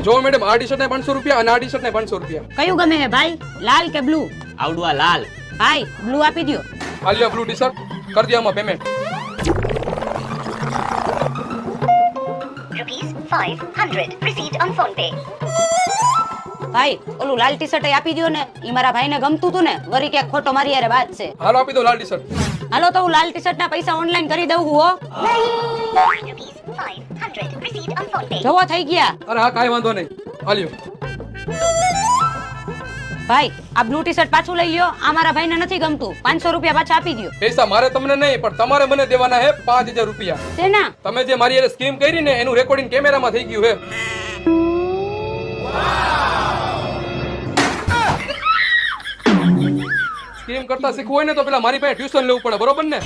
જો મેડમ આ ટી-શર્ટ ને 500 રૂપિયા અને આ ટી-શર્ટ ને 500 રૂપિયા. કયું ગમે હે ભાઈ, લાલ કે બ્લુ? આવડું આ લાલ. ભાઈ બ્લુ આપી દ્યો. આલિયા બ્લુ ટી-શર્ટ કરી દે આમાં payment. ₹500 received on phone pay. ભાઈ ઓલું લાલ ટી-શર્ટ આપી દ્યો ને, ઈ મારા ભાઈને ગમતું તું ને, વરી ક્યાંક ખોટો મારી યારે વાત છે. હાલો આપી દો લાલ ટી-શર્ટ. હાલો તો હું લાલ ટી-શર્ટ ના પૈસા ઓનલાઈન કરી દઉં હું હો. ₹500 received on phone pay. જોવો થઈ ગયા. અરે હા કાંઈ વાંધો નહીં. આલ્યો. ભાઈ આ બ્લુ ટી-શર્ટ પાછું લઈ લ્યો, આ મારા ભાઈને નથી ગમતું. 500 રૂપિયા પાછા આપી દ્યો. પૈસા મારે તમને નહીં પણ તમારે મને દેવાના હે 5000 રૂપિયા. શેના? તમે જે મારી હારે સ્કીમ કરી ને એનું રેકોર્ડિંગ કેમેરામાં થઈ ગયું હે. સ્કીમ કરતા શીખવું હોય ને તો પેલા મારી પાસે ટ્યુશન લેવું પડે, બરોબર ને?